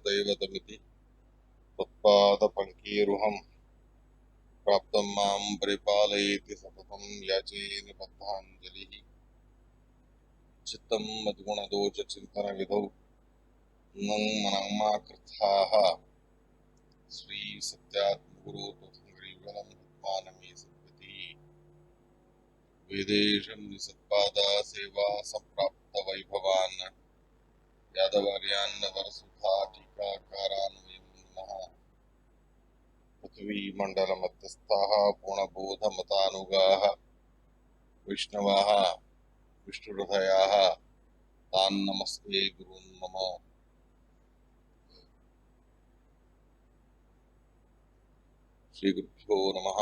दैवतमिति तत्पादपङ्केरुहं प्राप्तं मां परिपालयेति सततं याचे निबद्धाञ्जलिः। चित्तं मद्गुणदोषचिन्तनविधौ नং मनमाकृथाः श्रीसत्यात्मगुरो त्वथङ्घ्रिवलं हत्मानमे सद्गतिः। वेदेशं निसत्पादा सेवा सम्प्राप्तवैभवान् यादवार्यान् वरसुधा टीकाकारान् वयं नमः। पृथ्वीमण्डलमध्यस्थाः पूर्णबोधमतानुगाः वैष्णवाः विष्णुहृदयाः तान् नमस्ते गुरून् मम। श्रीगुरुभ्यो नमः।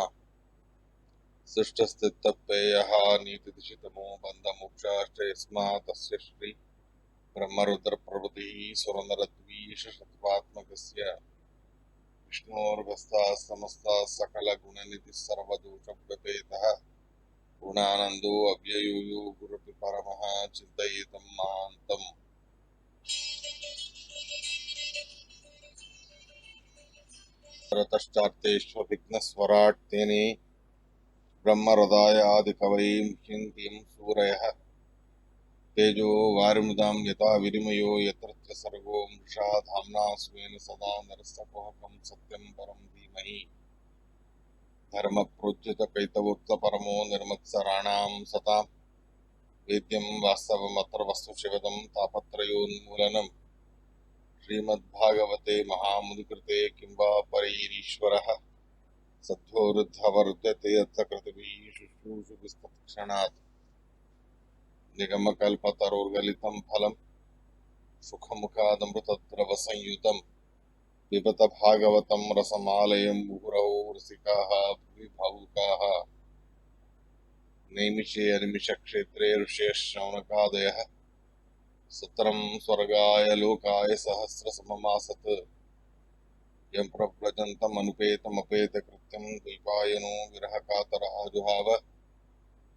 सृष्टस्थितप्ययः नीतिदिशितमो बन्धमोक्षाश्च यस्मात् तस्य श्री ब्रह्मरुद्रप्रभृतिः सुरनरद्वीषशतवात्मकस्य विष्णोर्भस्ताः समस्ताः सकलगुणनिधिः सर्वदोषव्यपेतः पूर्णानन्दो अव्ययो यो गुरुः परमः चिन्तयेतं महान्तम्। रतश्चार्तेष्वभिघ्नस्वराट् तेने ब्रह्महृदायादिकवये मुह्यन्तीं सूरयः तेजो वारिमृदां यथा विनिमयो यत्र सर्गो मृषा धाम्ना स्वेन सदा नरस्तपोहकं सत्यं परं धीमहि। धर्मप्रोज्झितकैतवोक्तपरमो निर्मत्सराणां सतां वेद्यं वास्तवमत्र वस्तुशिवदं तापत्रयोन्मूलनं श्रीमद्भागवते महामुनिकृते किं वा परैरीश्वरः सद्योरुद्धवरुध्यते यत्र कृतभिः शुश्रूषुभिस्तत्क्षणात् निगमकल्पतरोर्गलितं फलं सुखमुखादमृतद्रवसंयुतं पिबत भागवतं रसमालयं मुहुरहो रसिकाः भुवि भावुकाः। नैमिषे अनिमिषक्षेत्रे ऋषयश्रवणकादयः सत्रं स्वर्गाय लोकाय सहस्रसममासत् यं प्रव्रजन्तमनुपेतमपेतकृत्यं द्वैपायनो विरहकातरः जुहाव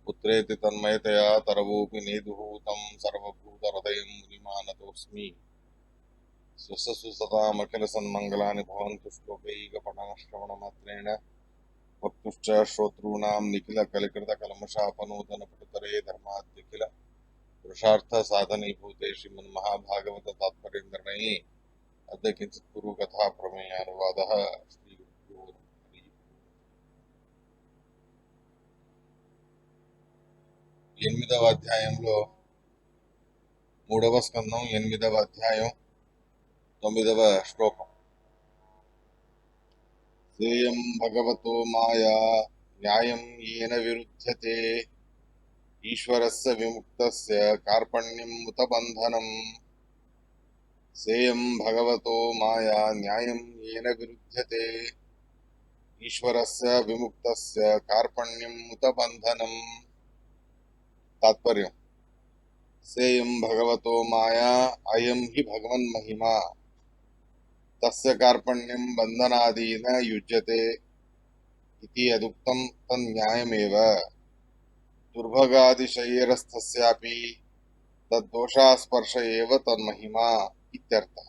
पुत्रेति तन्मयतया तरवोऽपि नेदुः तं सर्वभूतहृदयं मुनिमानतोऽस्मि। स्वससु सदामखिलसन्मङ्गलानि भवन्तु श्लोकैकपठनश्रवणमात्रेण वक्तुश्च श्रोतॄणां निखिलकलिकृतकल्मषापनोदनपटुतरे धर्माद्यखिल पुरुषार्थसाधनीभूते श्रीमन्महाभागवततात्पर्यनिर्णये अद्य किञ्चित् गुरुकथा प्रमेयानुवादः। श्रीगुरुभ्यो नमः। ఎనిమిదవ అధ్యాయంలో మూడవ స్కందం 8వ అధ్యాయం 9వ శ్లోకం. సేయం భగవతో మాయా న్యాయం येन విరుధ్యతే ఈశ్వరస్య విముక్తస్య కార్పణ్యం ఉత బంధనం. సేయం భగవతో మాయా న్యాయం येन విరుధ్యతే ఈశ్వరస్య విముక్తస్య కార్పణ్యం ఉత బంధనం. तात्पर्य सेयं भगवतो माया अयं हि भगवन् महिमा तस्य कार्पण्यं बन्धनादीन युज्यते इति यदुक्तं तन्न्यायमेव दुर्भगादिशय्यरस्थस्यापि तद्दोषास्पर्श एव तन्महिमा इत्यर्थः.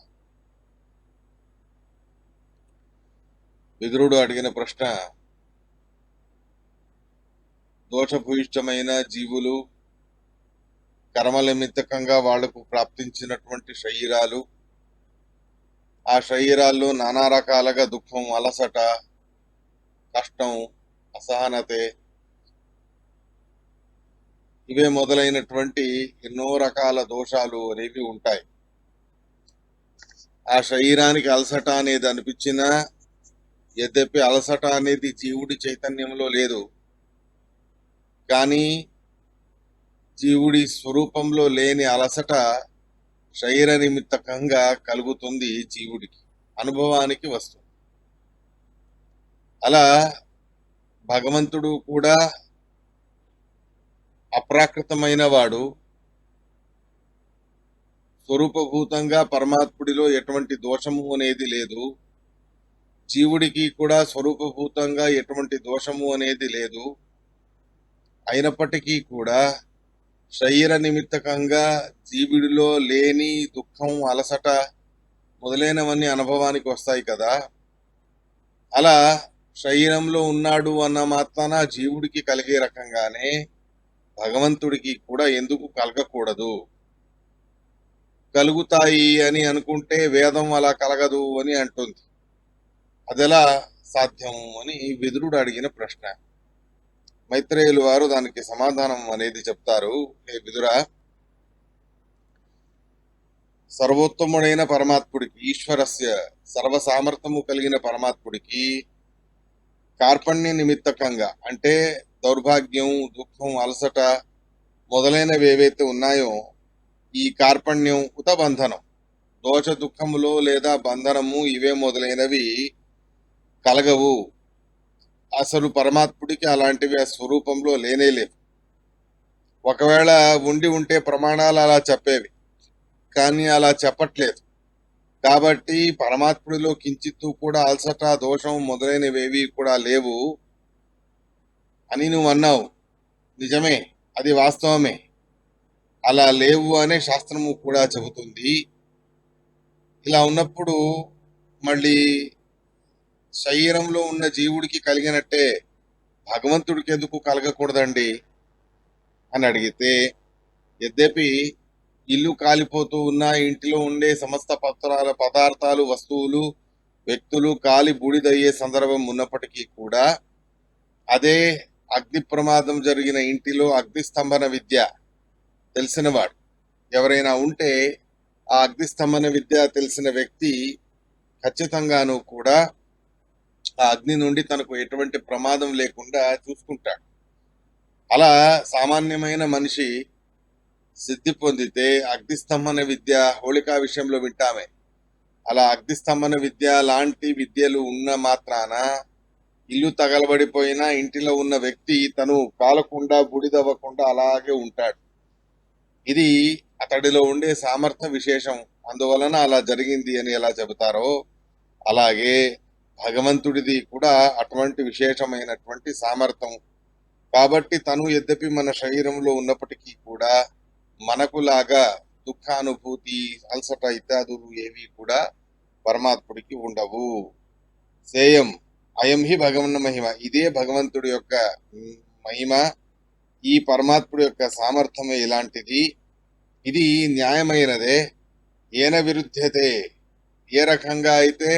విదురుడు అడిగిన ప్రశ్న, దోషభూయిష్టమైన జీవులు కర్మనిమిత్తకంగా వాళ్లకు ప్రాప్తించినటువంటి శరీరాలు, ఆ శరీరాల్లో నానా రకాలుగా దుఃఖం, అలసట, కష్టం, అసహనతే ఇవే మొదలైనటువంటి ఎన్నో రకాల దోషాలు అనేవి ఉంటాయి. ఆ శరీరానికి అలసట అనేది అనిపించినా, యద్యపి అలసట అనేది జీవుడి చైతన్యంలో లేదు, కానీ జీవుడి స్వరూపంలో లేని అలసట శరీర నిమిత్తకంగా కలుగుతుంది, జీవుడికి అనుభవానికి వస్తుంది. అలా భగవంతుడు కూడా అప్రాకృతమైన వాడు, స్వరూపభూతంగా పరమాత్ముడిలో ఎటువంటి దోషము అనేది లేదు, జీవుడికి కూడా స్వరూపభూతంగా ఎటువంటి దోషము అనేది లేదు. అయినప్పటికీ కూడా శరీర నిమిత్తకంగా జీవుడిలో లేని దుఃఖం, అలసట మొదలైనవన్నీ అనుభవానికి వస్తాయి కదా. అలా శరీరంలో ఉన్నాడు అన్న మాత్రాన జీవుడికి కలిగే రకంగానే భగవంతుడికి కూడా ఎందుకు కలగకూడదు? కలుగుతాయి అని అనుకుంటే వేదం అలా కలగదు అని అంటుంది. అదెలా సాధ్యం అని విదురుడు అడిగిన ప్రశ్న. మైత్రేయులు వారు దానికి సమాధానం అనేది చెప్తారు. హే విదురా, సర్వోత్తముడైన పరమాత్ముడికి, ఈశ్వరస్య సర్వసామర్థ్యము కలిగిన పరమాత్ముడికి కార్పణ్య నిమిత్తకంగా అంటే దౌర్భాగ్యం, దుఃఖం, అలసట మొదలైనవి ఏవైతే ఉన్నాయో ఈ కార్పణ్యం ఉత బంధనం, దోష దుఃఖములో లేదా బంధనము ఇవే మొదలైనవి కలగవు. అసలు పరమాత్ముడికి అలాంటివి ఆ స్వరూపంలో లేనే లేవు. ఒకవేళ ఉండి ఉంటే ప్రమాణాలు అలా చెప్పేవి, కానీ అలా చెప్పట్లేదు. కాబట్టి పరమాత్ముడిలో కించిత్తు కూడా అలసట, దోషం మొదలైనవేవి కూడా లేవు అని నువ్వు అన్నావు. నిజమే, అది వాస్తవమే. అలా లేవు అనే శాస్త్రము కూడా చెబుతుంది. ఇలా ఉన్నప్పుడు మళ్ళీ శరీరంలో ఉన్న జీవుడికి కలిగినట్టే భగవంతుడికి ఎందుకు కలగకూడదండి అని అడిగితే, యద్యపి ఇల్లు కాలిపోతూ ఉన్న ఇంటిలో ఉండే సమస్త పదార్థాలు, వస్తువులు, వ్యక్తులు కాలి బూడిదయ్యే సందర్భం ఉన్నప్పటికీ కూడా అదే అగ్ని ప్రమాదం జరిగిన ఇంటిలో అగ్నిస్తంభన విద్య తెలిసినవాడు ఎవరైనా ఉంటే ఆ అగ్నిస్తంభన విద్య తెలిసిన వ్యక్తి ఖచ్చితంగాను కూడా ఆ అగ్ని నుండి తనకు ఎటువంటి ప్రమాదం లేకుండా చూసుకుంటాడు. అలా సామాన్యమైన మనిషి సిద్ధి పొందితే అగ్నిస్తంభన విద్య, హోళికా విషయంలో వింటామే, అలా అగ్నిస్తంభన విద్య లాంటి విద్యలు ఉన్న మాత్రాన ఇల్లు తగలబడిపోయినా ఇంటిలో ఉన్న వ్యక్తి తను కాలకుండా బూడిదవ్వకుండా అలాగే ఉంటాడు. ఇది అతడిలో ఉండే సామర్థ్య విశేషం, అందువలన అలా జరిగింది అని ఎలా చెబుతారో అలాగే భగవంతుడిది కూడా అటువంటి విశేషమైనటువంటి సామర్థ్యం. కాబట్టి తను యద్యపి మన శరీరంలో ఉన్నప్పటికీ కూడా మనకులాగా దుఃఖానుభూతి, అలసట ఇత్యాదులు ఏవి కూడా పరమాత్ముడికి ఉండవు. సేయం అయం హి భగవన్న మహిమ, ఇదే భగవంతుడి యొక్క మహిమ. ఈ పరమాత్ముడి యొక్క సామర్థ్యమే ఇలాంటిది. ఇది న్యాయమైనదే. ఏన విరుద్ధ్యతే, ఏ రకంగా అయితే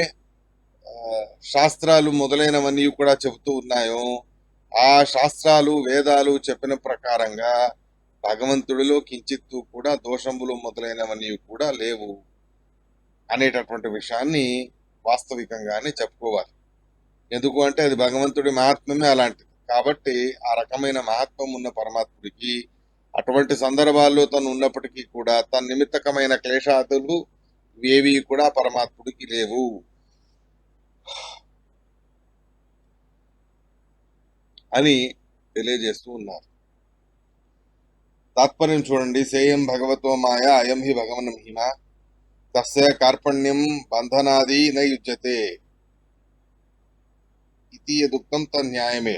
శాస్త్రాలు మొదలైనవన్నీ కూడా చెబుతూ ఉన్నాయో ఆ శాస్త్రాలు, వేదాలు చెప్పిన ప్రకారంగా భగవంతుడిలో కించిత్తు కూడా దోషములు మొదలైనవన్నీ కూడా లేవు అనేటటువంటి విషయాన్ని వాస్తవికంగానే చెప్పుకోవాలి. ఎందుకు అంటే అది భగవంతుడి మహాత్మ్యమే అలాంటిది. కాబట్టి ఆ రకమైన మహాత్మ్యం ఉన్న పరమాత్ముడికి అటువంటి సందర్భాల్లో తను ఉన్నప్పటికీ కూడా తన నిమిత్తకమైన క్లేశాదులు ఏవి కూడా పరమాత్ముడికి లేవు అని తెలియజేస్తూ ఉన్నారు. తాత్పర్యం చూడండి. సేయం భగవతో మాయ అయం హి భగవన్ మహిమ తస్య కార్పణ్యం బంధనాది న యుజ్యతే ఇది యదుక్తం తన్యాయమే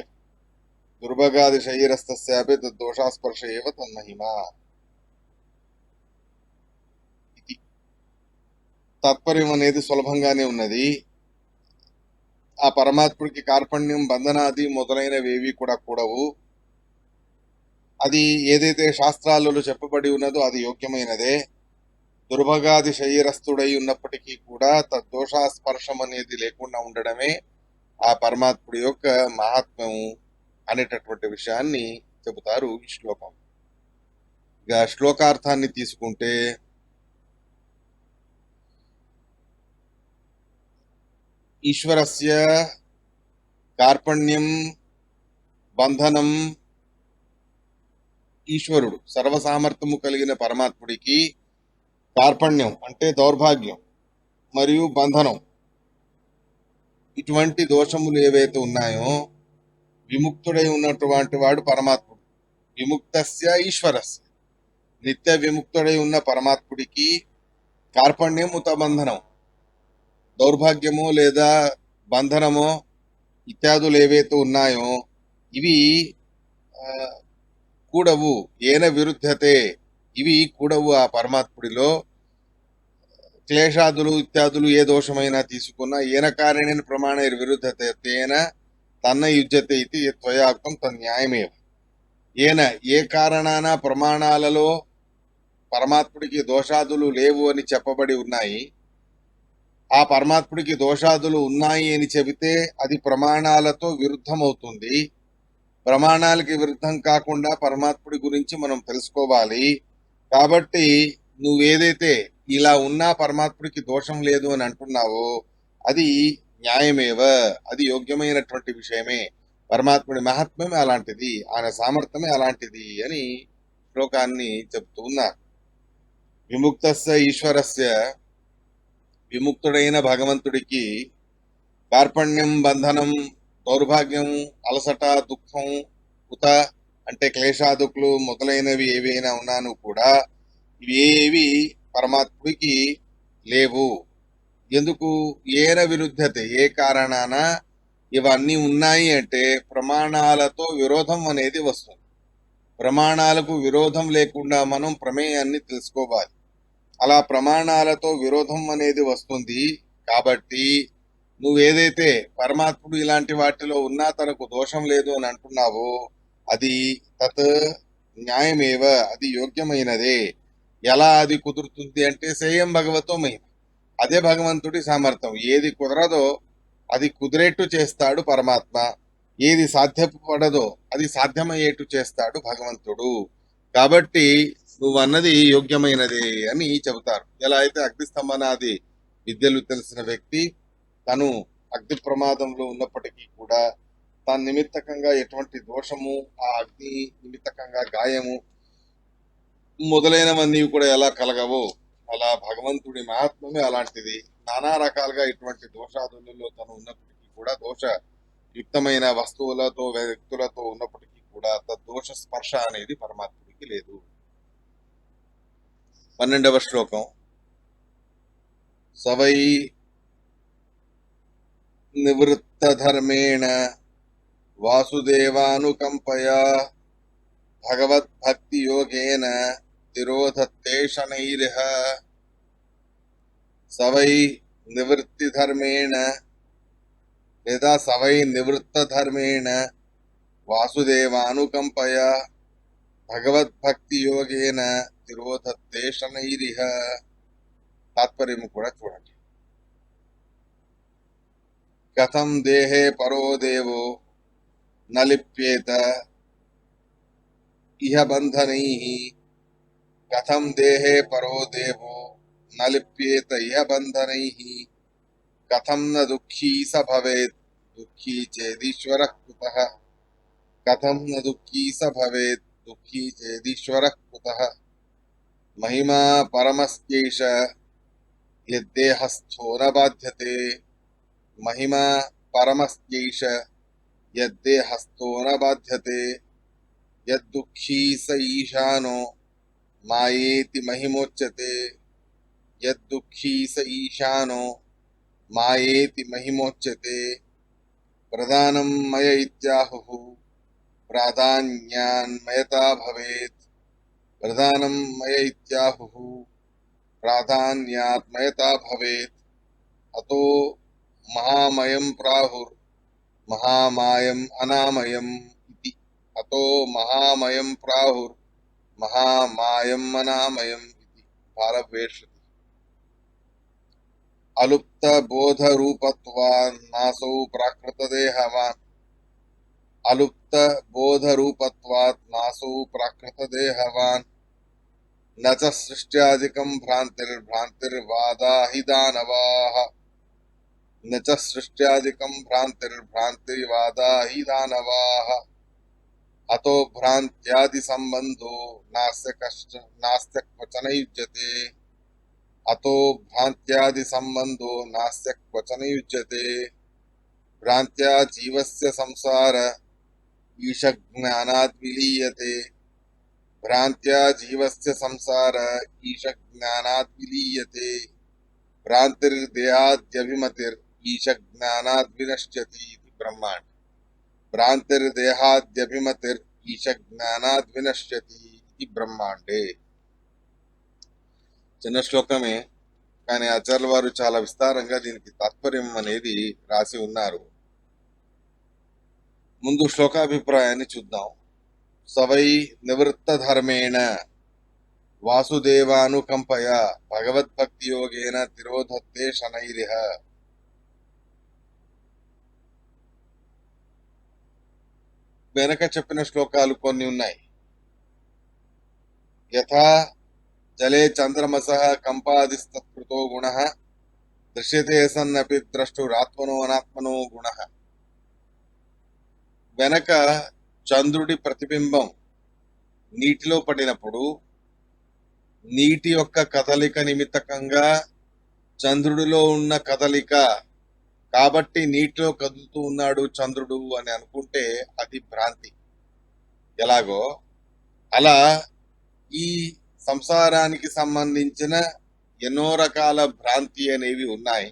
దుర్భగాది శరీరస్థస్యాపి తద్దోషాస్పర్శ ఏవ తన్మహిమ. ఇది తాత్పర్యం అనేది సులభంగానే ఉన్నది. ఆ పరమాత్ముడికి కార్పణ్యం, బంధనాది మొదలైనవేవి కూడా కూడవు. అది ఏదైతే శాస్త్రాలలో చెప్పబడి ఉన్నదో అది యోగ్యమైనదే. దుర్భగాది శరీరస్థుడై ఉన్నప్పటికీ కూడా తద్దోషాస్పర్శం అనేది లేకుండా ఉండడమే ఆ పరమాత్ముడి యొక్క మహాత్మ్యం అనేటటువంటి విషయాన్ని చెబుతారు ఈ శ్లోకం. ఇక శ్లోకార్థాన్ని తీసుకుంటే, ఈశ్వరస్య కార్పణ్యం బంధనం, ఈశ్వరుడు సర్వసామర్థ్యము కలిగిన పరమాత్ముడికి కార్పణ్యం అంటే దౌర్భాగ్యం మరియు బంధనం ఇటువంటి దోషములు ఏవైతే ఉన్నాయో విముక్తుడై ఉన్నటువంటి వాడు పరమాత్ముడు. విముక్తస్య ఈశ్వరస్య, నిత్య విముక్తుడై ఉన్న పరమాత్ముడికి కార్పణ్యం ఉత బంధనం, దౌర్భాగ్యమో లేదా బంధనమో ఇత్యాదులు ఏవైతే ఉన్నాయో ఇవి కూడవు. ఏన విరుద్ధతే, ఇవి కూడవు ఆ పరమాత్ముడిలో. క్లేశాదులు ఇత్యాదులు ఏ దోషమైనా తీసుకున్నా ఏన కారణేన ప్రమాణైర్విరుద్ధతే తేన తన్న యుజ్యతే ఇది త్వయాక్తం తన్యాయమేవ. ఏన ఏ కారణాన ప్రమాణాలలో పరమాత్ముడికి దోషాదులు లేవు అని చెప్పబడి ఉన్నాయి, ఆ పరమాత్ముడికి దోషాదులు ఉన్నాయి అని చెబితే అది ప్రమాణాలతో విరుద్ధమవుతుంది. ప్రమాణాలకి విరుద్ధం కాకుండా పరమాత్ముడి గురించి మనం తెలుసుకోవాలి. కాబట్టి నువ్వేదైతే ఇలా ఉన్నా పరమాత్ముడికి దోషం లేదు అని అంటున్నావో అది న్యాయమేవ, అది యోగ్యమైనటువంటి విషయమే. పరమాత్ముడి మహాత్మ్యమే అలాంటిది, ఆయన సామర్థ్యమే అలాంటిది అని శ్లోకాన్ని చెప్తూ ఉన్నారు. విముక్తస్య ఈశ్వరస్య, విముక్తుడైన భగవంతుడికి కార్పణ్యం, బంధనం, దౌర్భాగ్యం, అలసట, దుఃఖం, ఉత అంటే క్లేశాదుకులు మొదలైనవి ఏవైనా ఉన్నాను కూడా ఇవేవి పరమాత్ముడికి లేవు. ఎందుకు? ఏన విరుద్ధతే, ఏ కారణాన ఇవన్నీ ఉన్నాయి అంటే ప్రమాణాలతో విరోధం అనేది వస్తుంది. ప్రమాణాలకు విరోధం లేకుండా మనం ప్రమేయాన్ని తెలుసుకోవాలి. అలా ప్రమాణాలతో విరోధం అనేది వస్తుంది. కాబట్టి నువ్వేదైతే పరమాత్ముడు ఇలాంటి వాటిలో ఉన్నా తనకు దోషం లేదు అని అంటున్నావో అది తత్ న్యాయమేవ, అది యోగ్యమైనదే. ఎలా అది కుదురుతుంది అంటే సేయం భగవతో మహిమ, అదే భగవంతుడి సామర్థ్యం. ఏది కుదరదో అది కుదిరేట్టు చేస్తాడు పరమాత్మ, ఏది సాధ్యపడదో అది సాధ్యమయ్యేట్టు చేస్తాడు భగవంతుడు. కాబట్టి నువ్వన్నది యోగ్యమైనదే అని చెబుతారు. ఎలా అయితే అగ్నిస్తంభనాది విద్యలు తెలిసిన వ్యక్తి తను అగ్ని ప్రమాదంలో ఉన్నప్పటికీ కూడా తన నిమిత్తకంగా ఎటువంటి దోషము, ఆ అగ్ని నిమిత్తకంగా గాయము మొదలైనవన్నీ కూడా ఎలా కలగవో అలా భగవంతుడి మహాత్మ్యమే అలాంటిది. నానా రకాలుగా ఇటువంటి దోషాదులలో తను ఉన్నప్పటికీ కూడా, దోష యుక్తమైన వస్తువులతో వ్యక్తులతో ఉన్నప్పటికీ కూడా తద్దోష స్పర్శ అనేది పరమాత్ముడికి లేదు. 12వ శ్లోకం. సవై నివృత్తధర్మేణ వాసుదేవానుకంపయా భగవద్భక్తి యోగేన తిరోధత్తే శనైరిహ. సవై నివృత్తి ధర్మేణ లేదా సవై నివృత్త ధర్మేణ వాసుదేవానుకంపయా భగవద్భక్తి యోగేన తిరోధత్తే శనైరిహ. తాత్పర్యము కూడా చూడండి. కథం దేహే పరో దేవో న లిప్యేత ఇహ బంధనైః. కథం దేహే పరో దేవో న లిప్యేత ఇహ బంధనైః. కథం న దుఃఖీ స భవేత్ దుఃఖీ చేదీశ్వరః కుతః. కథం న దుఃఖీ స భవేత్ దుఃఖీ చేదీశ్వరః కుతః. మహిమా పరమస్యైష యద్దేహస్థో న బాధ్యతే. మహిమా పరమస్యైష యద్దేహస్థో న బాధ్యతే. యద్దుఃఖీ స ఈశానో మాయేతి మహిమోచ్యతే. యద్దుఃఖీ స ఈశానో మాయేతి మహిమోచ్యతే. ప్రధానం మయ ఇత్యాహుః ప్రాధాన్యాన్మయతా భవేత్. ప్రధానం మయ ఇత్యాహుః ప్రాధాన్యాత్మయతా భవేత్. అతో మహామయం ప్రాహుర్ మహామాయం అనామయం ఇతి. అతో మహామయం ప్రాహుర్ మహామాయం అనామయం ఇతి. భారవేషతి. అలుప్త బోధ రూపత్వాన్ నాసౌ ప్రాకృతదేహవాన్. అలుప్త బోధ రూపత్వాత్ నాసౌ ప్రాకృతదేహవాన్. న చ సృష్ట్యాదికం భ్రాంతిర్భ్రాంతిర్వాదా హి దానవాః. న చ సృష్ట్యాదికం భ్రాంతిర్భ్రాంతిర్వాదా హి దానవాః. అతో భ్రాంత్యాది సంబంధో నాస్య క్వచన యుజ్యతే. అతో భ్రాంత్యాది సంబంధో నాస్య క్వచన యుజ్యతే. భ్రాంత్యా జీవస్య సంసార ఈశ జ్ఞానాద్ విలీయతే. భ్రాంత్యా జీవస్య సంసార ఈశ జ్ఞానాద్ విలీయతే. భ్రాంతిర్దేహాద్యభిమతిర్ ఈశ జ్ఞానాద్ వినశ్యతి ఇది బ్రహ్మాండ. భ్రాంతిర్దేహాద్యభిమతిర్ ఈశ జ్ఞానాద్ వినశ్యతి ఇది బ్రహ్మాండే. చిన్న శ్లోకమే. కానీ ఆచార్యుల వారు చాలా విస్తారంగా దీనికి తాత్పర్యం అనేది రాసి ఉన్నారు. ముందు శ్లోకాభిప్రాయాన్ని చూద్దాం. సవై నివృత్త ధర్మేణ వాసుదేవానుకంపయ భగవద్భక్తి యోగేన తిరోధత్తే శనైరిహ. వెనక చెప్పిన శ్లోకాలు కొన్ని ఉన్నాయి. యథా జలే చంద్రమసః కంపాదిస్తత్కృతో గుణః దృశ్యతే సన్నపి ద్రష్టురాత్మనో అనాత్మనో గుణః. వెనక చంద్రుడి ప్రతిబింబం నీటిలో పడినప్పుడు నీటి యొక్క కదలిక నిమిత్తకంగా చంద్రుడిలో ఉన్న కదలిక కాబట్టి నీటిలో కదులుతూ ఉన్నాడు చంద్రుడు అని అనుకుంటే అది భ్రాంతి. ఎలాగో అలా ఈ సంసారానికి సంబంధించిన ఎన్నో రకాల భ్రాంతి అనేవి ఉన్నాయి.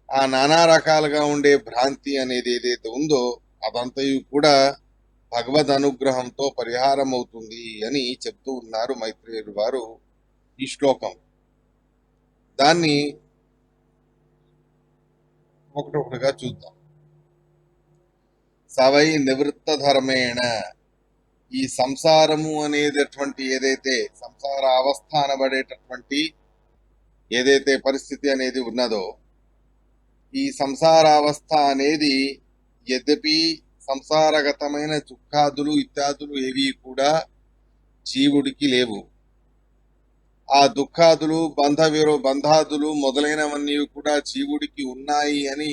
ఆ నానా రకాలుగా ఉండే భ్రాంతి అనేది ఏదైతే ఉందో అదంతయు కూడా భగవద్ అనుగ్రహంతో పరిహారం అవుతుంది అని చెప్తూ ఉన్నారు మైత్రేయులు వారు ఈ శ్లోకం. దాన్ని ఒకటొకటిగా చూద్దాం. సవై నివృత్త ధర్మేణ, ఈ సంసారము అనేటటువంటి ఏదైతే సంసార అవస్థ అనబడేటటువంటి ఏదైతే పరిస్థితి అనేది ఉన్నదో, ఈ సంసారావస్థ అనేది యద్యపి సంసారగతమైన దుఃఖాదులు ఇత్యాదులు ఏవి కూడా జీవుడికి లేవు. ఆ దుఃఖాదులు బంధాదులు మొదలైనవన్నీ కూడా జీవుడికి ఉన్నాయి అని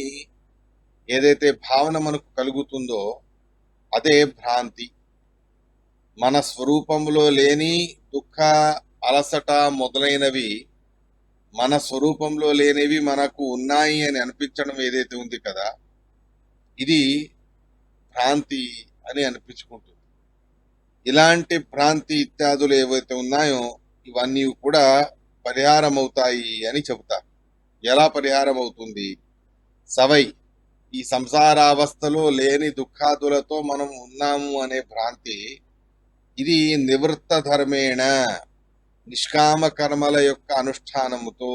ఏదైతే భావన మనకు కలుగుతుందో అదే భ్రాంతి. మన స్వరూపంలో లేని దుఃఖ అలసట మొదలైనవి మన స్వరూపంలో లేనివి మనకు ఉన్నాయి అని అనిపించడం ఏదైతే ఉంది కదా, ఇది భ్రాంతి అని అనిపించుకుంటుంది. ఇలాంటి భ్రాంతి ఇత్యాదులు ఏవైతే ఉన్నాయో ఇవన్నీ కూడా పరిహారం అవుతాయి అని చెబుతారు. ఎలా పరిహారం అవుతుంది? సవై, ఈ సంసారావస్థలో లేని దుఃఖాదులతో మనం ఉన్నాము అనే భ్రాంతి, ఇది నివృత్త ధర్మేణ, నిష్కామ కర్మల యొక్క అనుష్ఠానముతో,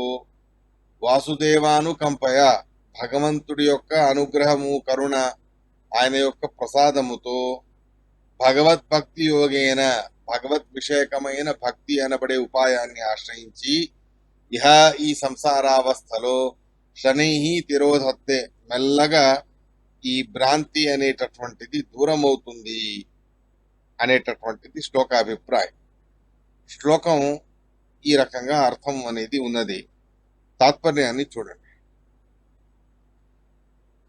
వాసుదేవానుకంపయ, భగవంతుడి యొక్క అనుగ్రహము కరుణ ఆయన యొక్క ప్రసాదముతో, భగవద్భక్తి యోగేన, భగవద్ విషయకమైన భక్తి అనబడే ఉపాయాన్ని ఆశ్రయించి ఇహ ఈ సంసారావస్థలో శనైహి తిరోధత్తే, మెల్లగా ఈ భ్రాంతి అనేటటువంటిది దూరం అవుతుంది అనేటటువంటిది శ్లోకాభిప్రాయం. శ్లోకం ఈ రకంగా అర్థం అనేది ఉన్నది. తాత్పర్యాన్ని చూడండి.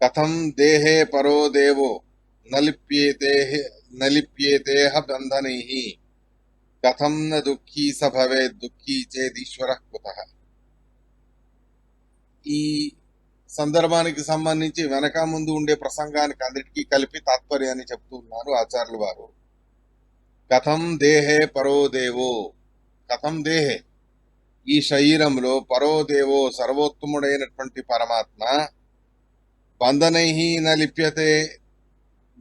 కథం దేహే పరో దేవో నలిప్యేతేహ బంధనైః కథం న దుఃఖీ స భవేత్ దుఃఖీ చేదీశ్వరః కుతః. ఈ సందర్భానికి సంబంధించి వెనక ముందు ఉండే ప్రసంగానికి అన్నిటికీ కలిపి తాత్పర్యాన్ని చెప్తూ ఉన్నారు ఆచార్యులు వారు. కథం దేహే పరో దేవో, కథం దేహే, ఈ శరీరంలో పరో దేవో సర్వోత్తముడైనటువంటి పరమాత్మ, బంధనైః న లిప్యతే,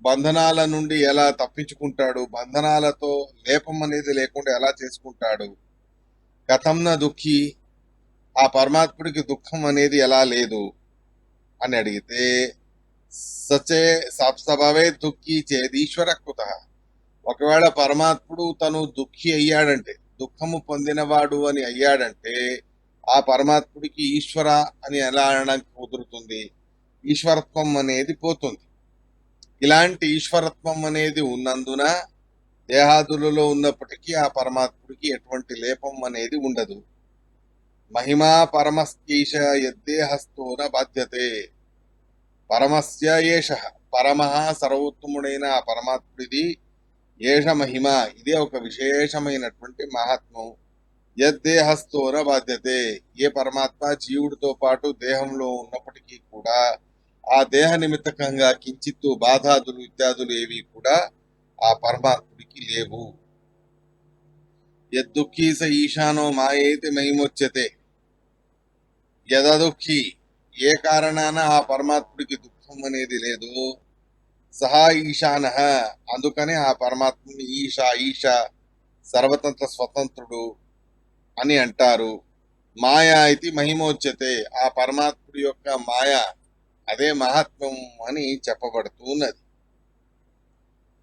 బంధనాల నుండి ఎలా తప్పించుకుంటాడు, బంధనాలతో లేపం అనేది లేకుండా ఎలా చేసుకుంటాడు. కథం న దుఃఖీ, ఆ పరమాత్ముడికి దుఃఖం అనేది ఎలా లేదు అని అడిగితే, సచే సభవే దుఃఖీ చేదీశ్వర కుతః, ఒకవేళ పరమాత్ముడు తను దుఃఖి అయ్యాడంటే, దుఃఖము పొందినవాడు అని అయ్యాడంటే ఆ పరమాత్ముడికి ఈశ్వర అని ఎలా అనడానికి కుదురుతుంది? ఈశ్వరత్వం అనేది పోతుంది. ఇలాంటి ఈశ్వరత్వం అనేది ఉన్నందున దేహాదులలో ఉన్నప్పటికీ ఆ పరమాత్ముడికి ఎటువంటి లేపం అనేది ఉండదు. మహిమా పరమస్యైష యద్దేహస్థోన బాధ్యతే, పరమస్య ఏష, పరమః సర్వోత్తముడైన ఆ పరమాత్ముడిది, ఏష మహిమ, ఇదే ఒక విశేషమైనటువంటి మహాత్మ్యం. యద్దేహస్థోన బాధ్యతే, ఏ పరమాత్మ జీవుడితో పాటు దేహంలో ఉన్నప్పటికీ కూడా ఆ దేహ నిమిత్తకంగా కించిత్తు బాధాదులు ఇత్యాదులు ఏవి కూడా ఆ పరమాత్ముడికి లేవు. యద్దుఃఖీ స ఈశానో మాయేతి మహిమోచ్యతే, యదదుఃఖీ, ఏ కారణాన ఆ పరమాత్ముడికి దుఃఖం అనేది లేదు, సహా ఈశానః, అందుకనే ఆ పరమాత్ముని ఈశ సర్వతంత్ర స్వతంత్రుడు అని అంటారు. మాయా ఇది మహిమోచ్యతే. ఆ పరమాత్ముడి యొక్క మాయ అదే మహాత్మ్యం అని చెప్పబడుతూ ఉన్నది.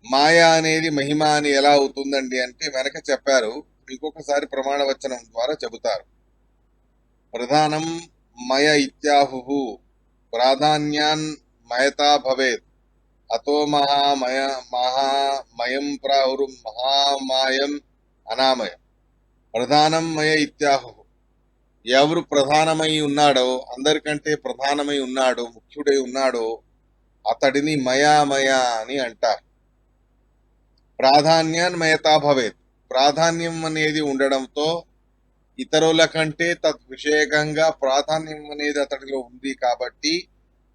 మాయ అనేది మహిమ అని ఎలా అవుతుందండి అంటే వెనక చెప్పారు, ఇంకొకసారి ప్రమాణవచనం ద్వారా చెబుతారు. ప్రధానం మయ ఇత్యాహు ప్రాధాన్యాన్ మయతా భవేత్ అతో మహామయం ప్రాహురు మహామాయం అనామయం. ప్రధానం మయ ఇత్యాహు, ఎవరు ప్రధానమై ఉన్నాడో, అందరికంటే ప్రధానమై ఉన్నాడో, ముఖ్యుడై ఉన్నాడో అతడిని మయామయ అని అంటారు. ప్రాధాన్యాన్ మయతా భవేత్, ప్రాధాన్యం అనేది ఉండడంతో ఇతరుల కంటే తద్విషేకంగా ప్రాధాన్యం అనేది అతడిలో ఉంది కాబట్టి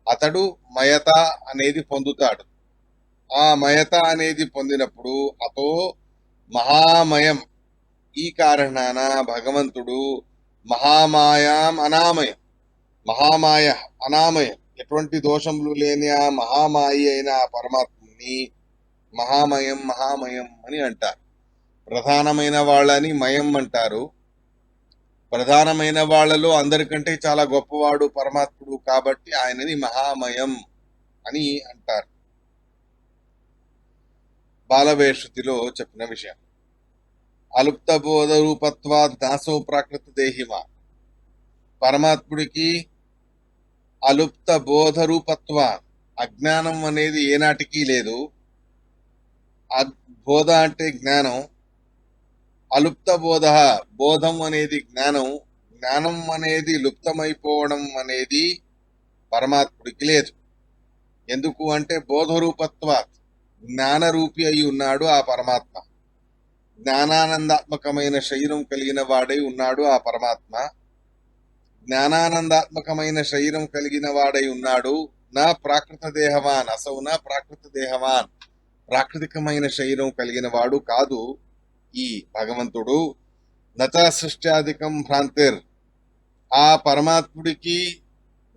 అతడు మయత అనేది పొందుతాడు. ఆ మయత అనేది పొందినప్పుడు అతో మహామయం, ఈ కారణాన భగవంతుడు మహామాయాం అనామయం, మహామాయ అనామయం, ఎటువంటి దోషములు లేని ఆ మహామాయి అయిన ఆ పరమాత్మని మహామయం మహామయం అని అంటారు. ప్రధానమైన వాళ్ళని మయం అంటారు. ప్రధానమైన వాళ్ళలో అందరికంటే చాలా గొప్పవాడు పరమాత్ముడు కాబట్టి ఆయనని మహామయం అని అంటారు. బాలవేషుతిలో చెప్పిన విషయం. అలుప్త బోధ రూపత్వాద్ దాసో ప్రాకృత దేహిమా, పరమాత్ముడికి అలుప్త బోధ రూపత్వ, అజ్ఞానం అనేది ఏనాటికి లేదు. బోధ అంటే జ్ఞానం, అలుప్త బోధ, బోధం అనేది జ్ఞానం, జ్ఞానం అనేది లుప్తమైపోవడం అనేది పరమాత్ముడికి లేదు. ఎందుకు అంటే బోధరూపత్వాత్, జ్ఞానరూపి అయి ఉన్నాడు ఆ పరమాత్మ. జ్ఞానానందాత్మకమైన శరీరం కలిగిన వాడై ఉన్నాడు ఆ పరమాత్మ. జ్ఞానానందాత్మకమైన శరీరం కలిగిన వాడై ఉన్నాడు. నా ప్రాకృత దేహవాన్, అసౌ నా ప్రాకృత దేహవాన్, ప్రాకృతికమైన శరీరం కలిగిన వాడు కాదు ఈ భగవంతుడు. నచ సృష్ట్యాధికం భ్రాంతిర్, ఆ పరమాత్ముడికి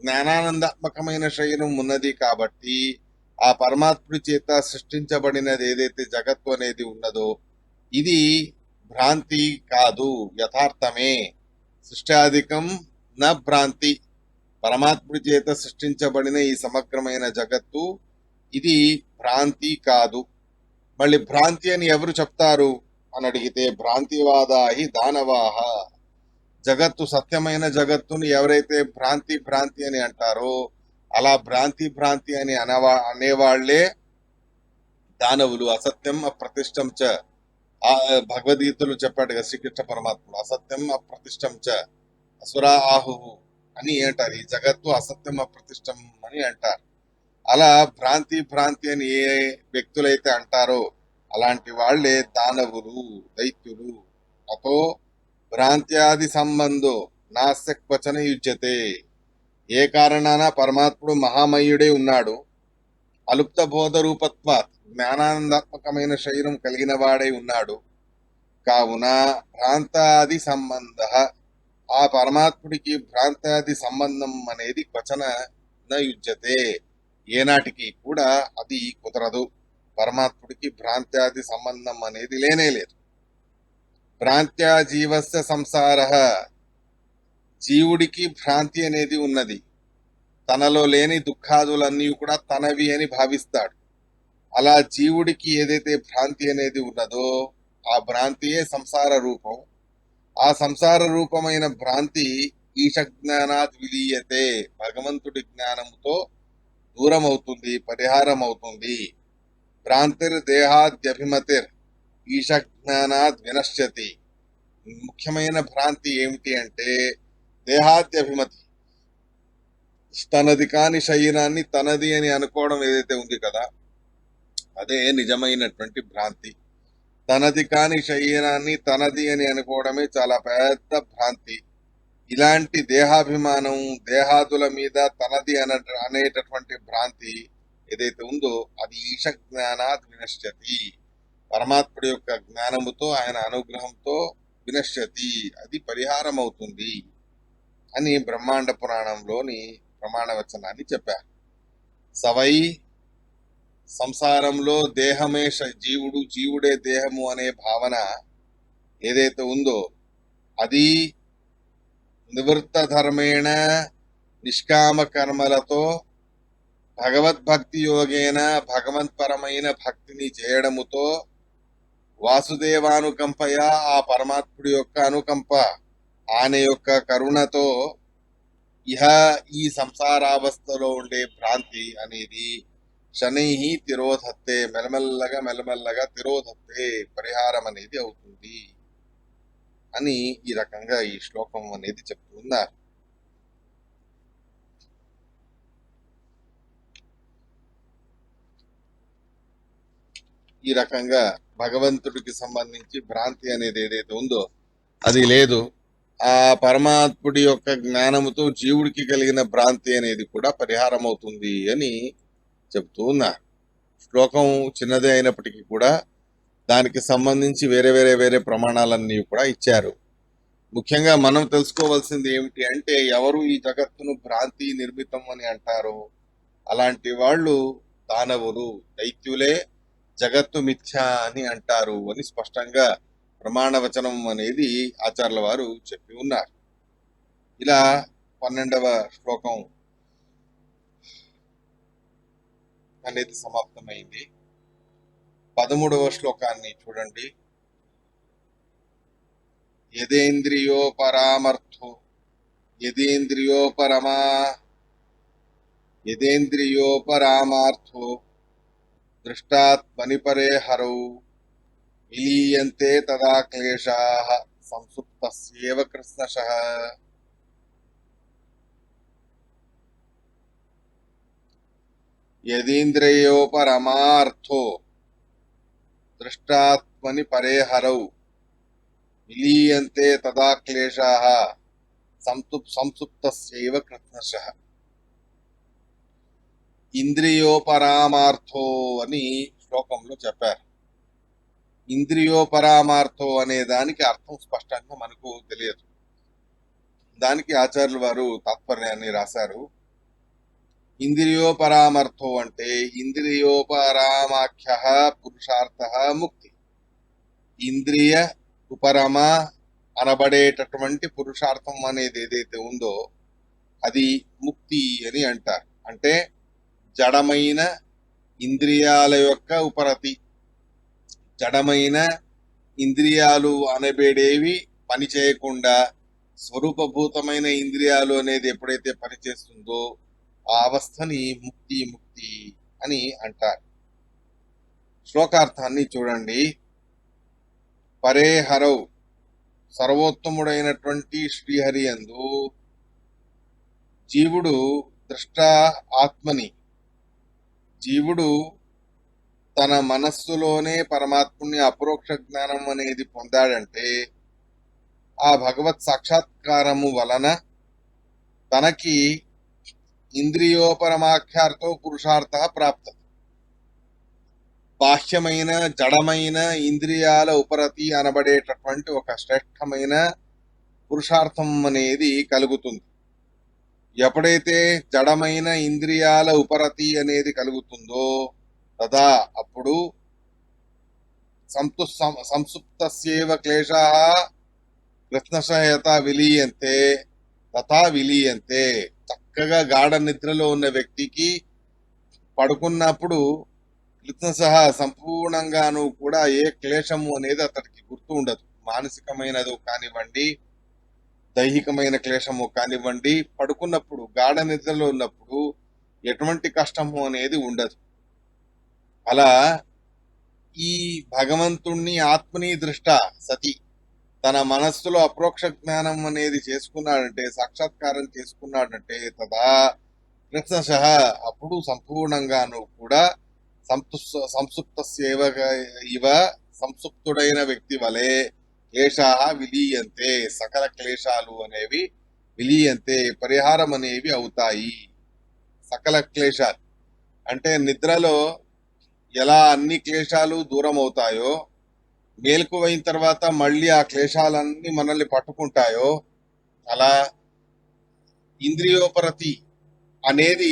జ్ఞానానందాత్మకమైన శరీరం ఉన్నది కాబట్టి ఆ పరమాత్ముడి చేత సృష్టించబడినది ఏదైతే జగత్తు అనేది ఉన్నదో ఇది భ్రాంతి కాదు, యథార్థమే. సృష్ట్యాధికం న భ్రాంతి, పరమాత్ముడి చేత సృష్టించబడిన ఈ సమగ్రమైన జగత్తు ఇది భ్రాంతి కాదు. మళ్ళీ భ్రాంతి అని ఎవరు చెప్తారు అని అడిగితే భ్రాంతివాదాహి దానవాహ, జగత్తు సత్యమైన జగత్తుని ఎవరైతే భ్రాంతి భ్రాంతి అని అంటారో అలా భ్రాంతి భ్రాంతి అని అనేవాళ్లే దానవులు. అసత్యం అప్రతిష్టం చ, భగవద్గీతలో చెప్పాడు కదా శ్రీకృష్ణ పరమాత్ముడు, అసత్యం అప్రతిష్టం చ అసురా ఆహు అని అంటారు. ఈ జగత్తు అసత్యం అప్రతిష్టం అని అంటారు. అలా భ్రాంతి భ్రాంతి అని ఏ వ్యక్తులైతే అంటారో అలాంటి వాళ్లే దానవులు, దైత్యులు. అతో భ్రాంత్యాది సంబంధో నాస్య క్వచన యుజ్యతే, ఏ కారణాన పరమాత్ముడు మహామయుడే ఉన్నాడు, అలుప్త బోధ రూపత్వాత్, జ్ఞానానందాత్మకమైన శరీరం కలిగిన వాడై ఉన్నాడు. కావున భ్రాంతాది సంబంధ, ఆ పరమాత్ముడికి భ్రాంతాది సంబంధం అనేది క్వచన న యుజ్యతే, ఏనాటికి కూడా అది కుదరదు. పరమాత్ముడికి భ్రాంత్యాది సంబంధం అనేది లేనే లేదు. భ్రాంత్యా జీవస్య సంసార, జీవుడికి భ్రాంతి అనేది ఉన్నది. తనలో లేని దుఃఖాదులన్నీ కూడా తనవి అని భావిస్తాడు. అలా జీవుడికి ఏదైతే భ్రాంతి అనేది ఉన్నదో ఆ భ్రాంతియే సంసార రూపం. ఆ సంసార రూపమైన భ్రాంతి ఈశజ్ఞానాత్ విలీయతే, భగవంతుడి జ్ఞానముతో దూరం అవుతుంది, పరిహారం అవుతుంది. భ్రాంతిర్ దేహాద్యభిమతిర్ ఈశజ్ఞానాత్ వినశ్యతి, ముఖ్యమైన భ్రాంతి ఏమిటి అంటే దేహాద్యభిమతి, తనది కాని శరీరాన్ని తనది అని అనుకోవడం ఏదైతే ఉంది కదా అదే నిజమైనటువంటి భ్రాంతి. తనది కాని శరీరాన్ని తనది అని అనుకోవడమే చాలా పెద్ద భ్రాంతి. ఇలాంటి దేహాభిమానం, దేహాదుల మీద తనది అనేటటువంటి భ్రాంతి ఏదైతే ఉందో అది ఈశ జ్ఞానాత్ వినశ్యతి, పరమాత్ముడి యొక్క జ్ఞానముతో ఆయన అనుగ్రహంతో వినశ్యతి, అది పరిహారం అవుతుంది అని బ్రహ్మాండ పురాణంలోని ప్రమాణ వచనాన్ని చెప్పారు. సవై, సంసారంలో దేహమే జీవుడు, జీవుడే దేహము అనే భావన ఏదైతే ఉందో అది నివృత్త ధర్మేణ నిష్కామ కర్మలతో భగవద్భక్తి యోగేన భగవత్పరమైన భక్తిని చేయడముతో వాసుదేవానుకంపయ ఆ పరమాత్ముడి యొక్క అనుకంప ఆయన యొక్క కరుణతో ఇహ ఈ సంసారావస్థలో ఉండే భ్రాంతి అనేది శనై తిరోధత్తే మెల్లమెల్లగా తిరోధత్తే పరిహారం అనేది అవుతుంది అని ఈ రకంగా ఈ శ్లోకం అనేది చెప్తున్నారు. ఈ రకంగా భగవంతుడికి సంబంధించి భ్రాంతి అనేది ఏదైతే ఉందో అది లేదు. ఆ పరమాత్ముడి యొక్క జ్ఞానముతో జీవుడికి కలిగిన భ్రాంతి అనేది కూడా పరిహారం అవుతుంది అని చెప్తూ ఉన్నారు. శ్లోకం చిన్నదే అయినప్పటికీ కూడా దానికి సంబంధించి వేరే ప్రమాణాలన్నీ కూడా ఇచ్చారు. ముఖ్యంగా మనం తెలుసుకోవాల్సింది ఏమిటి అంటే ఎవరు ఈ జగత్తును భ్రాంతి నిర్మితం అని అంటారో అలాంటి వాళ్ళు దానవులు, దైత్యులే జగత్తు మిథ్య అని అంటారు అని స్పష్టంగా ప్రమాణవచనం అనేది ఆచార్యుల వారు చెప్పి ఉన్నారు. ఇలా 12వ శ్లోకం అనేది సమాప్తమైంది. 13వ శ్లోకాన్ని చూడండి. యదేంద్రియోపరామర్థో యదేంద్రియోపరామార్థో దృష్టాత్మని పరే హరౌ విలీయంతే తదా క్లేశాః సంసుప్తస్యేవ కృష్ణశః. యదీంద్రియోపరమార్థో దృష్టాత్మని పరే హరౌ విలీయంతే తదా క్లేశాః సంసుప్తస్యైవ కృష్ణశః. ఇంద్రియోపరామార్థో అని శ్లోకంలో చెప్పారు. ఇంద్రియోపరామార్థో అనే దానికి అర్థం స్పష్టంగా మనకు తెలియదు. దానికి ఆచార్యుల వారు తాత్పర్యాన్ని రాశారు. ఇంద్రియోపరామర్థో అంటే ఇంద్రియోపరామాఖ్య పురుషార్థ ముక్తి. ఇంద్రియ ఉపరమ అనబడేటటువంటి పురుషార్థం అనేది ఏదైతే ఉందో అది ముక్తి అని అంటారు. అంటే జడమైన ఇంద్రియాల యొక్క ఉపరతి, జడమైన ఇంద్రియాలు అనబడేవి పని చేయకుండా స్వరూపభూతమైన ఇంద్రియాలు అనేది ఎప్పుడైతే పనిచేస్తుందో ఆ అవస్థని ముక్తి అని అంటారు. శ్లోకార్థాన్ని చూడండి. పరే హరౌ సర్వోత్తముడైనటువంటి శ్రీహరి యందు జీవుడు దృష్ట ఆత్మని, జీవుడు తన మనస్సులోనే పరమాత్ముని అపరోక్ష జ్ఞానం అనేది పొందాడంటే ఆ భగవత్ సాక్షాత్కారము వలన తనకి ఇంద్రియోపరమాఖ్యార్థో పురుషార్థ ప్రాప్త. బాహ్యమైన జడమైన ఇంద్రియాల ఉపరతి అనబడేటటువంటి ఒక శ్రేష్టమైన పురుషార్థం అనేది కలుగుతుంది. ఎప్పుడైతే జడమైన ఇంద్రియాల ఉపరతి అనేది కలుగుతుందో తదా అప్పుడు సంసుప్తస్యేవ క్లేశాః కృష్ణశః యథా విలీయంతే తథా విలీయంతే. చక్కగా గాఢ నిద్రలో ఉన్న వ్యక్తికి పడుకున్నప్పుడు కృష్ణశః సంపూర్ణంగాను కూడా ఏ క్లేశము అనేది అతడికి గుర్తు ఉండదు. మానసికమైనది కానివ్వండి, దైహికమైన క్లేశము కానివ్వండి, పడుకున్నప్పుడు గాఢ నిద్రలో ఉన్నప్పుడు ఎటువంటి కష్టము అనేది ఉండదు. అలా ఈ భగవంతుణ్ణి ఆత్మని దృష్ట సతి తన మనస్సులో అప్రోక్ష జ్ఞానం అనేది చేసుకున్నాడంటే, సాక్షాత్కారం చేసుకున్నాడంటే తదా కృష్ణశః అప్పుడు సంపూర్ణంగాను కూడా సంసుప్తస్యేవ ఇవ సంసుప్తుడైన వ్యక్తి వలె క్లేశాః విలీయంతే, సకల క్లేశాలు అనేవి విలీయంతే పరిహారం అనేవి అవుతాయి. సకల క్లేశాలు అంటే నిద్రలో ఎలా అన్ని క్లేశాలు దూరం అవుతాయో, మేల్కువైన తర్వాత మళ్ళీ ఆ క్లేశాలన్నీ మనల్ని పట్టుకుంటాయో, అలా ఇంద్రియోపరతి అనేది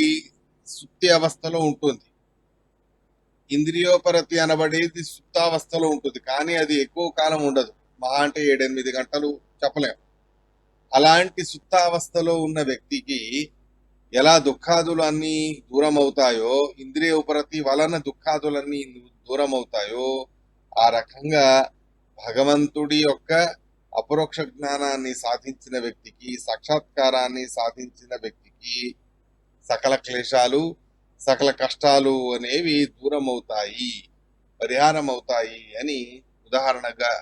సుప్తి అవస్థలో ఉంటుంది. ఇంద్రియోపరతి అనబడేది సుప్తావస్థలో ఉంటుంది, కానీ అది ఎక్కువ కాలం ఉండదు. మహా అంటే 7-8 గంటలు చెప్పలేం. అలాంటి సుప్తావస్థలో ఉన్న వ్యక్తికి ఎలా దుఃఖాదులన్నీ దూరం అవుతాయో, ఇంద్రియ ఉపరతి వలన దుఃఖాదులన్నీ దూరం అవుతాయో, ఆ రకంగా భగవంతుడి యొక్క అపరోక్ష జ్ఞానాన్ని సాధించిన వ్యక్తికి, సాక్షాత్కారాన్ని సాధించిన వ్యక్తికి సకల క్లేశాలు, సకల కష్టాలు అనేవి దూరం అవుతాయి, పరిహారం అవుతాయి అని ఉదాహరణగా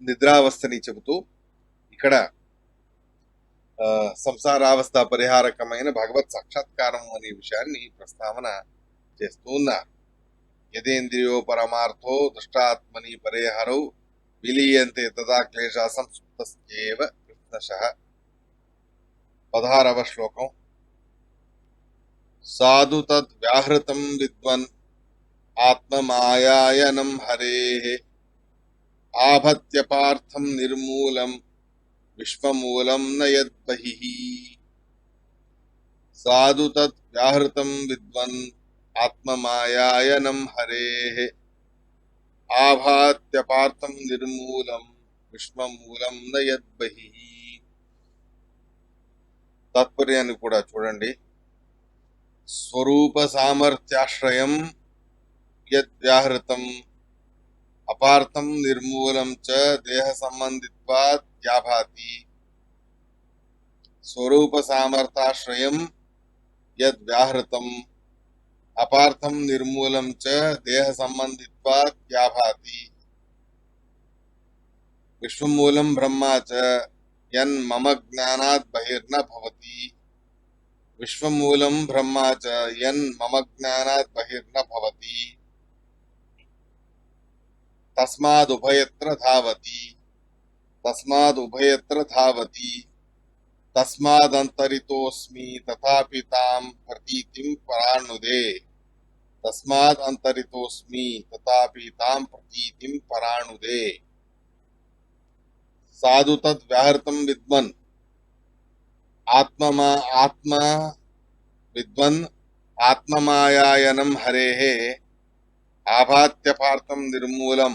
నిద్రావస్థని చెబుతూ ఇక్కడ సంసారావస్థ పరిహారకమైన భగవత్ సాక్షాత్కారం అనే విషయాన్ని ప్రస్తావన చేస్తూ ఉన్నారు. యదేంద్రియో పరమార్థో దృష్టాత్మని పరేహరౌ విలీయంతే తదా క్లేశ సంసుప్తస్యేవ కృష్ణశః. 16వ శ్లోకం. సాధు తద్ వ్యాహృతం విద్వన్ ఆత్మమాయాయనం హరేః ఆభత్య పార్థం నిర్మూలం విశ్వమూలం నయద్బహిః. సాధు తత్ వ్యాహృతం విద్వన్ ఆత్మమాయాయనం హరేః ఆభాత్య పార్థం నిర్మూలం విశ్వమూలం నయద్బహిః. తాత్పర్యాన్ని కూడా చూడండి. స్వరూప సామర్థ్యాశ్రయం యద్వ్యాహృతం అపార్థం నిర్మూలం చ దేహ సంబంధిత్వాత్ యాభాతి. స్వరూప సామర్థ్యాశ్రయం యద్వ్యాహృతం అపార్థం నిర్మూలం చ దేహ సంబంధిత్వాత్ యాభాతి. విశ్వమూలం బ్రహ్మ చ యన్ మమ జ్ఞానాత్ బహిర్న భవతి. విశ్వమూలం బ్రహ్మ చ యన్ మమ జ్ఞానాత్ బహిర్న భవతి. తస్మాదుభయత్ర ధావతి. తస్మాదుభయత్ర ధావతి. తస్మాదంతరితోస్మి తథాపి తాం ప్రతీతిం పరాణుదే. తస్మాదంతరితోస్మి తథాపి తాం ప్రతీతిం పరాణుదే. సాధు తద్ వ్యాహృతం విద్వన్ ఆత్మ విద్వన్ ఆత్మమాయాయనం హరేః ఆభాత్య పార్థం నిర్మూలం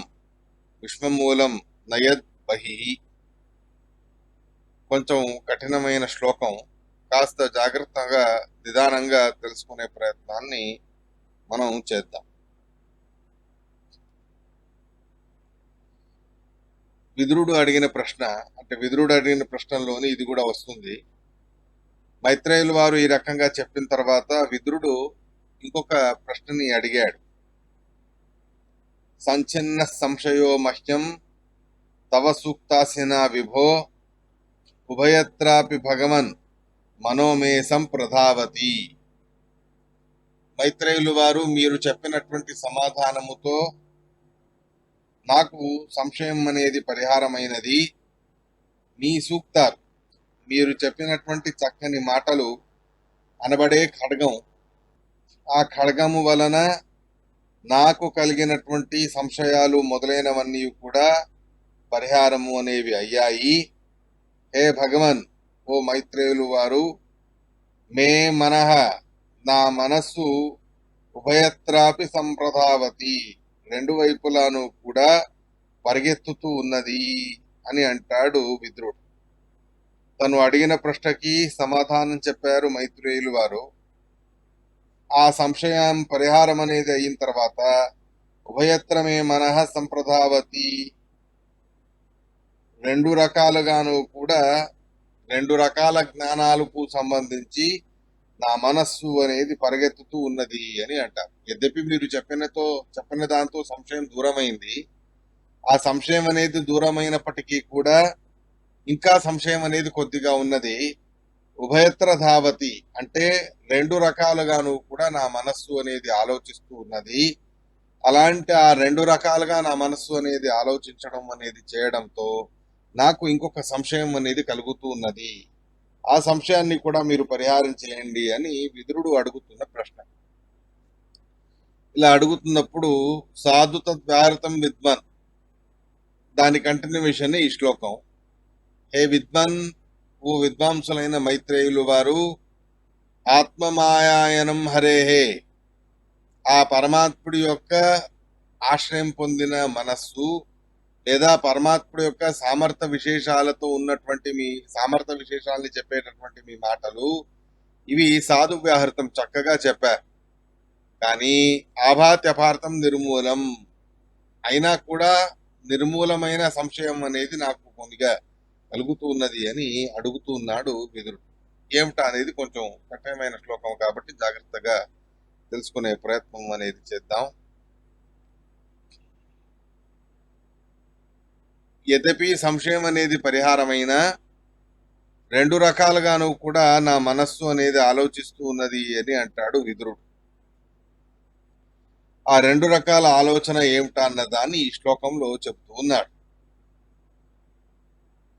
విశ్వమూలం నయద్ బహిః. కొంచెం కఠినమైన శ్లోకం, కాస్త జాగ్రత్తగా నిదానంగా తెలుసుకునే ప్రయత్నాన్ని మనం చేద్దాం. విదురుడు అడిగిన ప్రశ్న, అంటే విదురుడు అడిగిన ప్రశ్నలోని ఇది కూడా వస్తుంది. మైత్రేయులు వారు ఈ రకంగా చెప్పిన తర్వాత విదురుడు ఇంకొక ప్రశ్నని అడిగాడు. సంచిన్న సంశయో మహ్యం తవ సూక్తాసిన విభో ఉభయత్రాపి భగవన్ మనోమే సంప్రధావతి. మైత్రేయులు వారు మీరు చెప్పినటువంటి సమాధానముతో నాకు సంశయం అనేది పరిహారమైనది. మీ సూక్తాలు, మీరు చెప్పినటువంటి చక్కని మాటలు అనబడే ఖడ్గం, ఆ ఖడ్గము వలన నాకు కలిగినటువంటి సంశయాలు మొదలైనవన్నీ కూడా పరిహారము అనేవి అయ్యాయి. హే భగవన్, ఓ మైత్రేయులు వారు, మే మనః, నా మనస్సు ఉభయత్రాపి సంప్రధావతి, రెండు వైపులాను కూడా పరిగెత్తుతూ ఉన్నది అని అంటాడు విదురుడు. తను అడిగిన ప్రశ్నకి సమాధానం చెప్పారు మైత్రేయులు వారు. ఆ సంశయం పరిహారం అనేది అయిన తర్వాత ఉభయత్రమే మనః సంప్రధావతి, రెండు రకాలుగాను కూడా రెండు రకాల జ్ఞానాలకు సంబంధించి నా మనస్సు అనేది పరిగెత్తుతూ ఉన్నది అని అంటారు. యద్యపి మీరు చెప్పిన దాంతో సంశయం దూరమైంది. ఆ సంశయం అనేది దూరమైనప్పటికీ కూడా ఇంకా సంశయం అనేది కొద్దిగా ఉన్నది. ఉభయత్ర ధావతి అంటే రెండు రకాలుగాను కూడా నా మనస్సు అనేది ఆలోచిస్తూ ఉన్నది. అలాంటి ఆ రెండు రకాలుగా నా మనస్సు అనేది ఆలోచించడం అనేది చేయడంతో నాకు ఇంకొక సంశయం అనేది కలుగుతూ ఉన్నది. ఆ సంశయాన్ని కూడా మీరు పరిహారం చేయండి అని విదురుడు అడుగుతున్న ప్రశ్న. ఇలా అడుగుతున్నప్పుడు సాధు తద్వ్యాహృతం విద్వన్, దాని కంటిన్యూషన్ ఈ శ్లోకం. హే విద్వన్, ఓ విద్వాంసులైన మైత్రేయులు వారు, ఆత్మమాయాయనం హరేహే, ఆ పరమాత్ముడి యొక్క ఆశ్రయం పొందిన మనస్సు లేదా పరమాత్ముడు యొక్క సామర్థ్య విశేషాలతో ఉన్నటువంటి మీ సామర్థ్య విశేషాలని చెప్పేటటువంటి మీ మాటలు ఇవి సాధు వ్యాహృతం చక్కగా చెప్పారు. కానీ ఆభాత్యపార్థం నిర్మూలం అయినా కూడా నిర్మూలమైన సంశయం అనేది నాకు కొద్దిగా కలుగుతూ ఉన్నది అని అడుగుతూ ఉన్నాడు విదురుడు. ఏమిటా అనేది కొంచెం కఠినమైన శ్లోకం కాబట్టి జాగ్రత్తగా తెలుసుకునే ప్రయత్నం అనేది చేద్దాం. యద్యపి సంశయం అనేది పరిహారమైన రెండు రకాలుగాను కూడా నా మనస్సు అనేది ఆలోచిస్తూ ఉన్నది అని అంటాడు విదురుడు. ఆ రెండు రకాల ఆలోచన ఏమిటా అన్న దాన్ని ఈ శ్లోకంలో చెప్తూ ఉన్నాడు.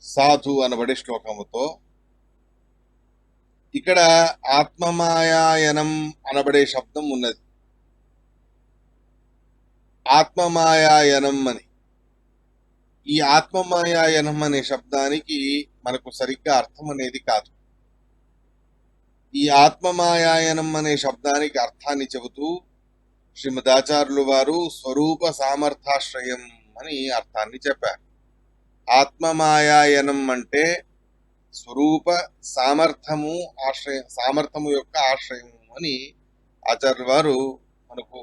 సాధు అనబడే శ్లోకముతో ఇక్కడ ఆత్మమాయాయనం అనబడే శబ్దం ఉన్నది. ఆత్మమాయాయనం అని, ఈ ఆత్మమాయాయనం అనే శబ్దానికి మనకు సరిగ్గా అర్థం అనేది కాదు. ఈ ఆత్మమాయాయనం అనే శబ్దానికి అర్థాన్ని చెబుతూ శ్రీమదాచార్యులు వారు స్వరూప సామర్థాశ్రయం అని అర్థాన్ని చెప్పారు. ఆత్మమాయాయనం అంటే స్వరూప సామర్థ్యము ఆశ్రయం, సామర్థ్యము యొక్క ఆశ్రయం అని ఆచార్యుల వారు మనకు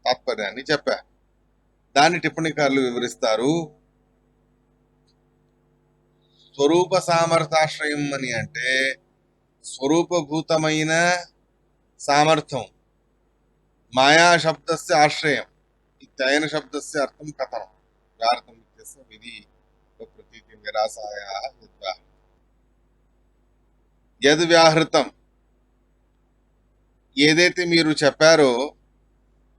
తాత్పర్యాన్ని చెప్పారు. దాన్ని టిప్పణికారులు వివరిస్తారు. స్వరూప సామర్థ్యాశ్రయం అని అంటే స్వరూపభూతమైన సామర్థ్యం, మాయా శబ్దస్య ఆశ్రయం, ఇత్యయన శబ్దస్య అర్థం కథనం ప్రార్థం విధి ప్రతీతి నిరాశాయ యద్ వ్యాహృతం, ఏదైతే మీరు చెప్పారో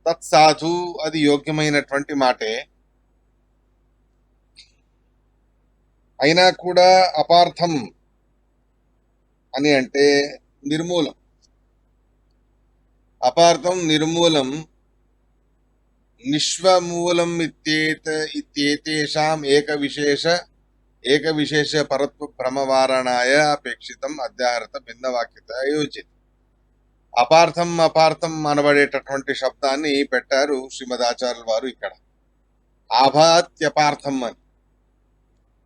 తత్ సాధు, అది యోగ్యమైనటువంటి మాటే. అయినా కూడా అపార్థం అని అంటే నిర్మూలం. అపార్థం నిర్మూలం నిశ్వమూలం ఇత్యేతేషాం ఏక విశేష పరత్వ భ్రమవారణాయ అపేక్షితం అధ్యాహరత భిన్నవాక్యత యోజిత్. అపార్థం అనబడేటటువంటి శబ్దాన్ని పెట్టారు శ్రీమదాచార్యుల వారు ఇక్కడ. ఆభాత్యపార్థం అని,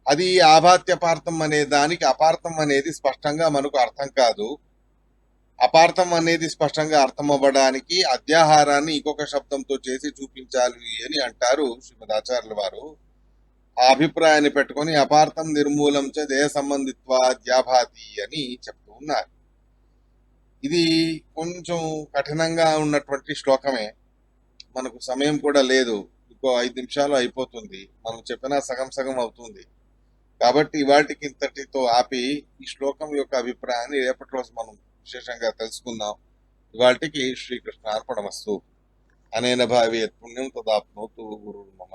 అది ఆభాత్యపార్థం అనే దానికి అపార్థం అనేది స్పష్టంగా మనకు అర్థం కాదు. అపార్థం అనేది స్పష్టంగా అర్థం అవ్వడానికి అధ్యాహారాన్ని ఇంకొక శబ్దంతో చేసి చూపించాలి అని అంటారు శ్రీమదాచార్యుల వారు. ఆ అభిప్రాయాన్ని పెట్టుకొని అపార్థం నిర్మూలం చ దేహ సంబంధిత్వ అధ్యాభాతి అని చెప్తూ ఉన్నారు. ఇది కొంచెం కఠినంగా ఉన్నటువంటి శ్లోకమే. మనకు సమయం కూడా లేదు, ఇంకో 5 నిమిషాలు అయిపోతుంది. మనం చెప్పినా సగం అవుతుంది. కాబట్టి ఇవాటికి ఇంతటితో ఆపి ఈ శ్లోకం యొక్క అభిప్రాయాన్ని రేపటి రోజు మనం విశేషంగా తెలుసుకుందాం. ఇవాటికి శ్రీకృష్ణ అర్పణమస్తు. అనేన భావి పుణ్యం తదాప్నోతు గురుర్మమ.